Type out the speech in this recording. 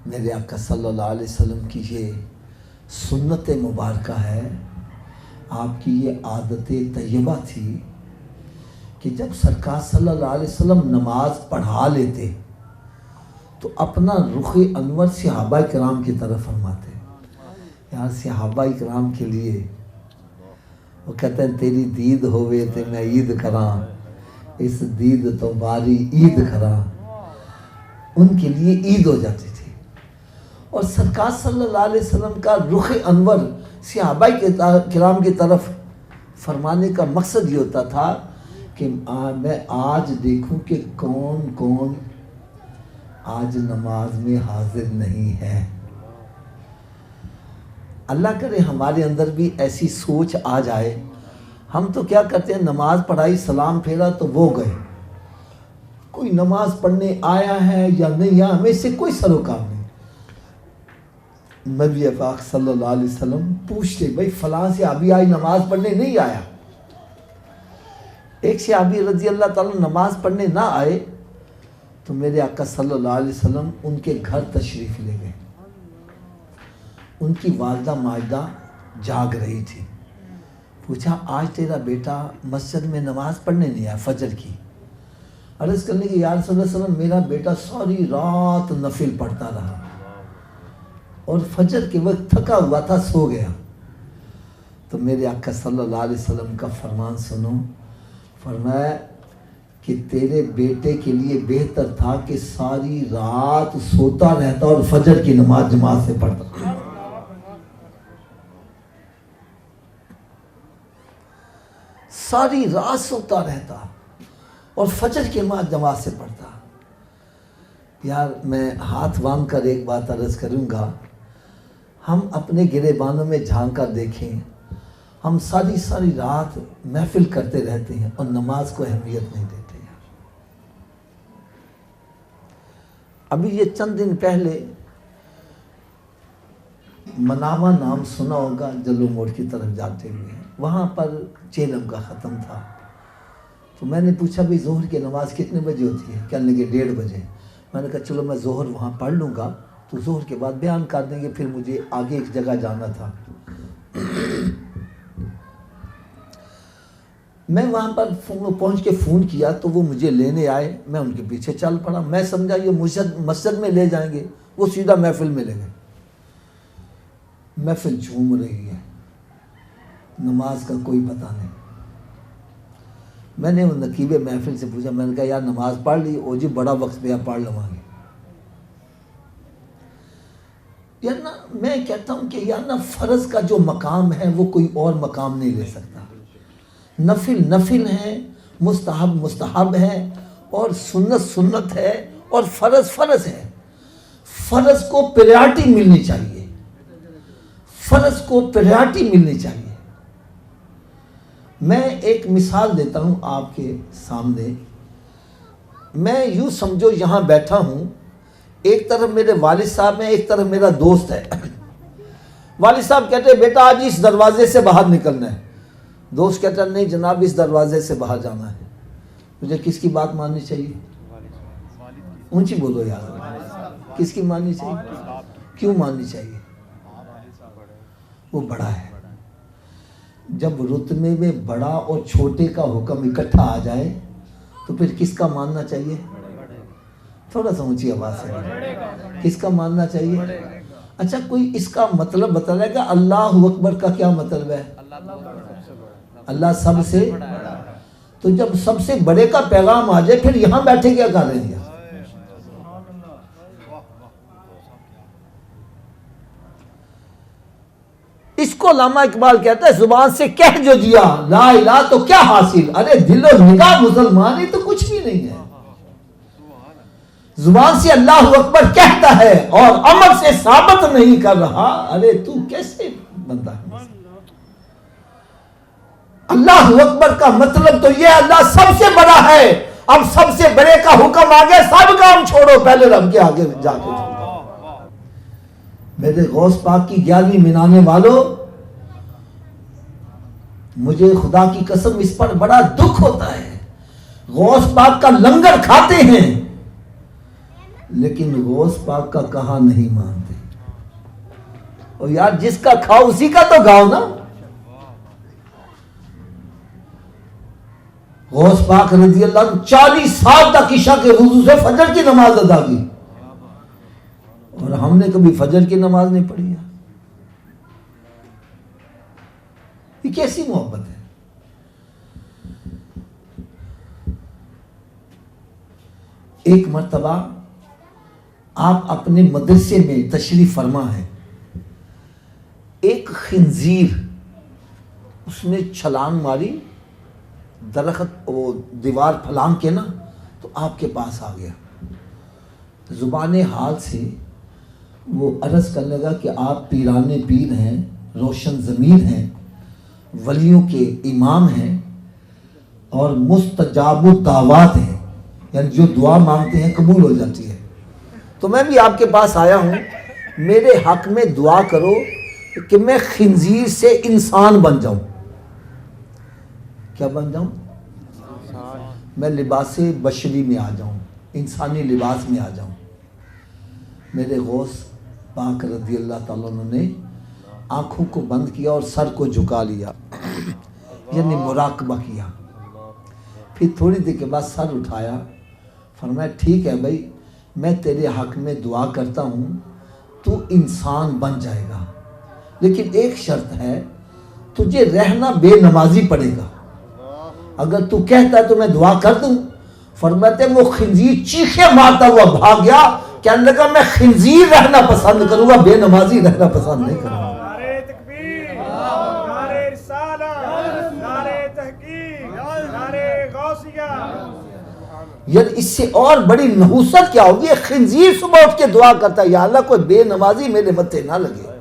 میرے آقا صلی اللہ علیہ وسلم کی یہ سنت مبارکہ ہے، آپ کی یہ عادت طیبہ تھی کہ جب سرکار صلی اللہ علیہ وسلم نماز پڑھا لیتے تو اپنا رخ انور صحابہ کرام کی طرف فرماتے. یار صحابہ کرام کے لیے وہ کہتے ہیں تیری دید ہوئے تے میں عید کراں، اس دید تو باری عید کراں. ان کے لیے عید ہو جاتی تھی. اور سرکار صلی اللہ علیہ وسلم کا رخ انور صحابہ کرام کی طرف فرمانے کا مقصد یہ ہوتا تھا کہ میں آج دیکھوں کہ کون کون آج نماز میں حاضر نہیں ہے. اللہ کرے ہمارے اندر بھی ایسی سوچ آ جائے. ہم تو کیا کرتے ہیں، نماز پڑھائی سلام پھیرا تو وہ گئے، کوئی نماز پڑھنے آیا ہے یا نہیں ہمیں اس سے کوئی سروکار نہیں. نبی پاک صلی اللہ علیہ وسلم پوچھتے بھائی فلاں صحابی آج نماز پڑھنے نہیں آیا. ایک صحابی رضی اللہ تعالیٰ نماز پڑھنے نہ آئے تو میرے آقا صلی اللہ علیہ وسلم ان کے گھر تشریف لے گئے. ان کی والدہ ماجدہ جاگ رہی تھی. پوچھا آج تیرا بیٹا مسجد میں نماز پڑھنے نہیں آیا فجر کی. عرض کرنے کی یا رسول اللہ صلی اللہ علیہ وسلم میرا بیٹا ساری رات نفل پڑھتا رہا اور فجر کے وقت تھکا ہوا تھا سو گیا. تو میرے آقا صلی اللہ علیہ وسلم کا فرمان سنو، فرمایا کہ تیرے بیٹے کے لیے بہتر تھا کہ ساری رات سوتا رہتا اور فجر کی نماز جماعت سے پڑھتا. ساری رات سوتا رہتا اور فجر کی نماز جماعت سے پڑھتا. یار میں ہاتھ باندھ کر ایک بات عرض کروں گا، ہم اپنے گریبانوں میں جھانک کر دیکھیں، ہم ساری رات محفل کرتے رہتے ہیں اور نماز کو اہمیت نہیں دیتے. ابھی یہ چند دن پہلے مناوا نام سنا ہوگا، جلو موڑ کی طرف جاتے ہوئے، وہاں پر چیلم کا ختم تھا. تو میں نے پوچھا بھی ظہر کی نماز کتنے بجے ہوتی ہے؟ کہنے لگے 1:30 بجے. میں نے کہا چلو میں ظہر وہاں پڑھ لوں گا تو ظہر کے بعد بیان کر دیں گے، پھر مجھے آگے ایک جگہ جانا تھا. میں وہاں پر پہنچ کے فون کیا تو وہ مجھے لینے آئے، میں ان کے پیچھے چل پڑا. میں سمجھا یہ مسجد میں لے جائیں گے، وہ سیدھا محفل میں لے گئے. محفل جھوم رہی ہے، نماز کا کوئی پتہ نہیں. میں نے ان نقیب محفل سے پوچھا، میں نے کہا یار نماز پڑھ لی؟ او جی بڑا وقت پہ پڑھ لوں گے. یار نا میں کہتا ہوں کہ یار نا فرض کا جو مقام ہے وہ کوئی اور مقام نہیں لے سکتا. نفل ہے، مستحب ہے، اور سنت ہے، اور فرض ہے. فرض کو پریارٹی ملنی چاہیے، فرض کو پریارٹی ملنی چاہیے. میں ایک مثال دیتا ہوں آپ کے سامنے. میں یوں سمجھو یہاں بیٹھا ہوں، ایک طرف میرے والد صاحب ہیں، ایک طرف میرا دوست ہے. والد صاحب کہتے ہیں بیٹا آج اس دروازے سے باہر نکلنا ہے. دوست کہتا ہے نہیں جناب اس دروازے سے باہر جانا ہے. مجھے کس کی بات ماننی چاہیے؟ اونچی بولو یار، کس کی ماننی چاہیے؟ کیوں ماننی چاہیے؟ وہ بڑا ہے. جب رتبے میں بڑا اور چھوٹے کا حکم اکٹھا آ جائے تو پھر کس کا ماننا چاہیے؟ تھوڑا سا اونچی آواز سے کس کا ماننا چاہیے؟ اچھا کوئی اس کا مطلب بتائے گا اللہ اکبر کا کیا مطلب ہے؟ اللہ سب سے. تو جب سب سے بڑے کا پیغام آ جائے پھر یہاں بیٹھے کیا کر رہے ہیں؟ اس کو علامہ اقبال کہتا ہے زبان سے کہہ جو دیا لا الہ تو کیا حاصل. ارے دل و نگاہ مسلمان ہی تو کچھ بھی نہیں ہے. زبان سے اللہ اکبر کہتا ہے اور عمل سے ثابت نہیں کر رہا. ارے تو کیسے بندہ ہے؟ اللہ اکبر کا مطلب تو یہ اللہ سب سے بڑا ہے. اب سب سے بڑے کا حکم آگے سب کام چھوڑو، پہلے رب کے آگے جا کے چھوڑو. میرے غوث پاک کی 11ویں منانے والوں، مجھے خدا کی قسم اس پر بڑا دکھ ہوتا ہے. غوث پاک کا لنگر کھاتے ہیں لیکن غوث پاک کا کہا نہیں مانتے. اور یار جس کا کھاؤ اسی کا تو گاؤ نا. غوث پاک رضی اللہ عنہ 40 سال تک عشاء کے وضو سے فجر کی نماز ادا کی، اور ہم نے کبھی فجر کی نماز نہیں پڑھی ہے. یہ کیسی محبت ہے؟ ایک مرتبہ آپ اپنے مدرسے میں تشریف فرما ہے، ایک خنزیر اس نے چھلانگ ماری درخت وہ دیوار پھلانگ کے نا، تو آپ کے پاس آ گیا. زبان حال سے وہ عرض کرنے لگا کہ آپ پیران پیر ہیں، روشن ضمیر ہیں، ولیوں کے امام ہیں، اور مستجاب الدعوات ہیں، یعنی جو دعا مانگتے ہیں قبول ہو جاتی ہے. تو میں بھی آپ کے پاس آیا ہوں، میرے حق میں دعا کرو کہ میں خنزیر سے انسان بن جاؤں. کیا بن جاؤں؟ میں لباس بشری میں آ جاؤں، انسانی لباس میں آ جاؤں. میرے غوث پاک رضی اللہ تعالیٰ عنہ نے آنکھوں کو بند کیا اور سر کو جھکا لیا، یعنی مراقبہ کیا. پھر تھوڑی دیر کے بعد سر اٹھایا، فرمایا ٹھیک ہے بھائی، میں تیرے حق میں دعا کرتا ہوں، تو انسان بن جائے گا، لیکن ایک شرط ہے، تجھے رہنا بے نمازی پڑے گا. اگر تو کہتا ہے تو میں دعا کر دوں. فرماتے ہیں وہ خنزیر چیخے مارتا ہوا بھاگ گیا، کہنے لگا میں خنزیر رہنا پسند کروں گا، بے نمازی رہنا پسند نہیں کروں گا. نعرہ تکبیر، نعرہ رسالہ، نعرہ تحقیق، نعرہ غوثیہ. یعنی اس سے اور بڑی نحوست کیا ہوگی؟ خنزیر صبح اٹھ کے دعا کرتا ہے یا اللہ کوئی بے نمازی میرے متھے نہ لگے.